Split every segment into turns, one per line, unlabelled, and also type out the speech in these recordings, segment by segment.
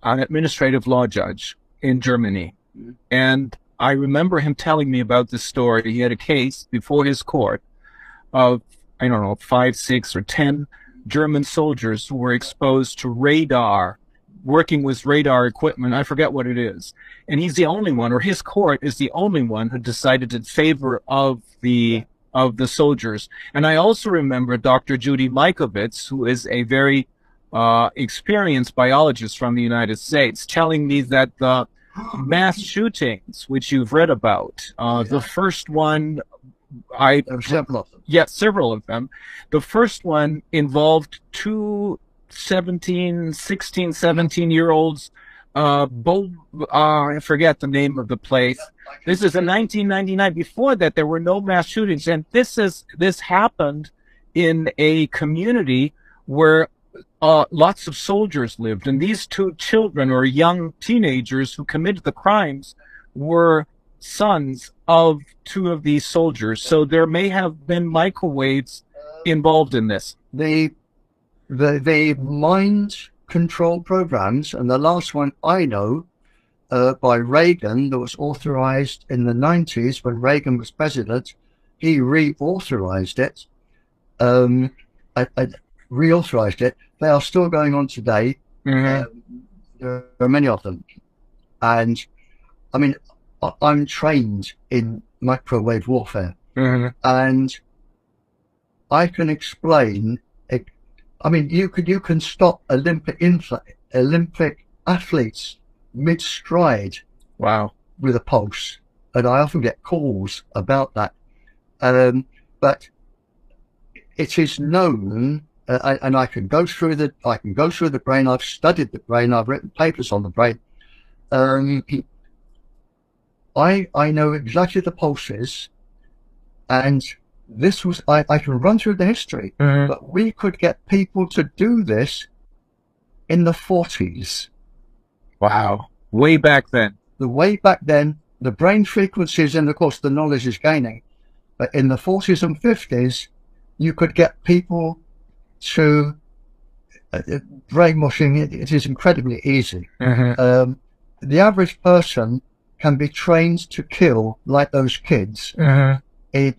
an administrative law judge in Germany. And I remember him telling me about this story. He had a case before his court of, I don't know, 5, 6, or 10 German soldiers who were exposed to radar, working with radar equipment. I forget what it is. And he's the only one, or his court is the only one who decided in favor of the soldiers. And I also remember Dr. Judy Mikovits, who is a very experienced biologist from the United States, telling me that the mass shootings, which you've read about, the first one, several of them. The first one involved two 16, 17-year-olds, I forget the name of the place. This is in 1999. Before that, there were no mass shootings. And this happened in a community where lots of soldiers lived. And these two children, or young teenagers who committed the crimes, were sons of two of these soldiers. So there may have been microwaves involved in this.
The mind control programs, and the last one I know by Reagan, that was authorized in the 90s when Reagan was president. He reauthorized it. Reauthorized it. They are still going on today.
Mm-hmm.
There are many of them. And I mean, I'm trained in microwave warfare.
Mm-hmm.
And I can explain it. I mean, you can stop Olympic athletes mid-stride.
Wow.
With a pulse. And I often get calls about that. But it is known, and I can go through the brain. I've studied the brain. I've written papers on the brain. I know exactly the pulses, and this was, I can run through the history, but we could get people to do this in the 40s.
Wow. Way back then.
Way back then, the brain frequencies, and of course the knowledge is gaining, but in the 40s and 50s, you could get people to brainwashing. It is incredibly easy. The average person can be trained to kill, like those kids,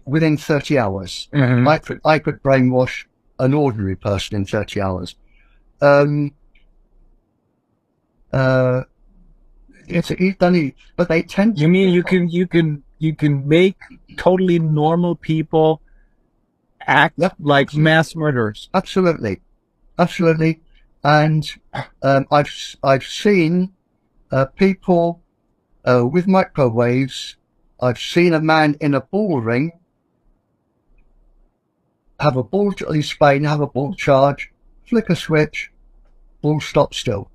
within 30 hours. I could brainwash an ordinary person in 30 hours. It's easy, but they tend to.
You mean you can make totally normal people act like mass murderers?
Absolutely, absolutely. And I've seen people with microwaves. I've seen a man in a ball ring have a ball in Spain, have a ball charge, flick a switch, ball stop still.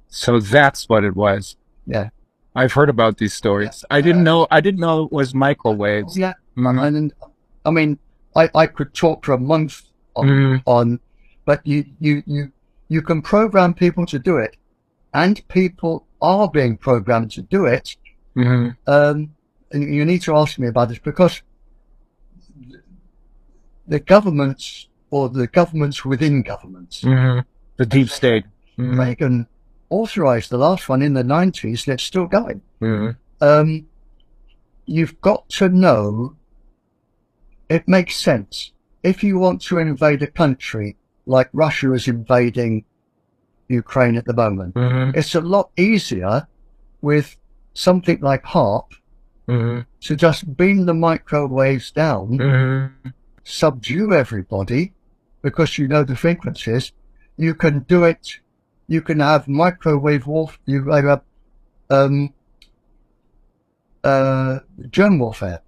So that's what it was.
Yeah,
I've heard about these stories. I didn't know it was microwaves.
Yeah, and I mean, I could talk for a month on, but you can program people to do it, and people are being programmed to do it. And you need to ask me about this, because the governments, or the governments within governments,
the deep state,
Reagan authorized the last one in the 90s, and it's still going. You've got to know, it makes sense. If you want to invade a country like Russia is invading Ukraine at the moment, it's a lot easier with something like HARP to just beam the microwaves down, subdue everybody, because you know the frequencies. You can do it. You can have microwave warfare. You have germ warfare,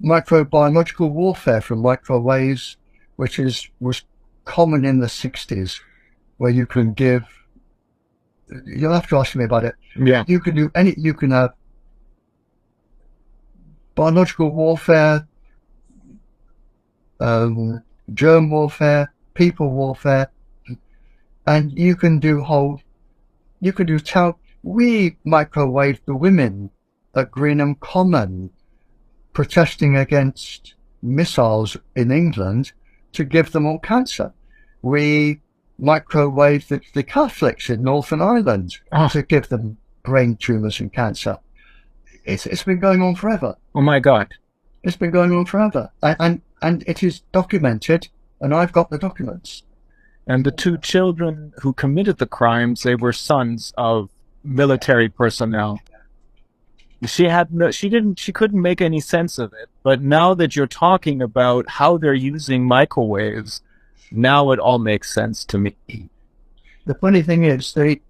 microbiological warfare from microwaves, which was common in the 60s, where you can give. You'll have to ask me about it.
Yeah.
You can do any. You can have biological warfare, germ warfare, people warfare. And you can do we microwaved the women at Greenham Common protesting against missiles in England to give them all cancer. We microwave the Catholics in Northern Ireland to give them brain tumours and cancer. It's been going on forever.
Oh my God.
It's been going on forever. And it is documented, and I've got the documents.
And the two children who committed the crimes, they were sons of military personnel. She couldn't make any sense of it. But now that you're talking about how they're using microwaves, now it all makes sense to me.
The funny thing is, the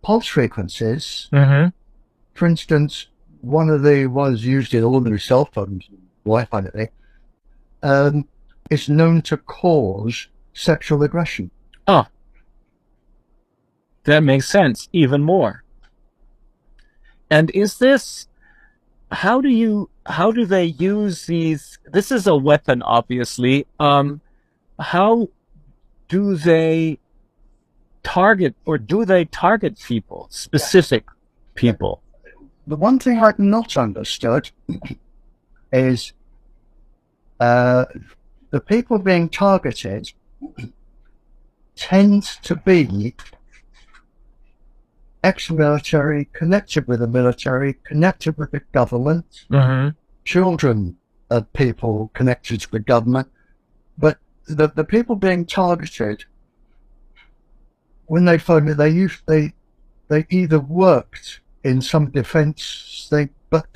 pulse frequencies, for instance, one of the ones used in ordinary cell phones, Wi-Fi, is known to cause sexual aggression.
Oh, that makes sense even more. And is this, how do they use these? This is a weapon, obviously. How do they target, or do they target people, specific people?
The one thing I've not understood is the people being targeted tend to be ex-military, connected with the military, connected with the government, children of people connected to the government. But the people being targeted, when they phoned me, they either worked in some defence thing, but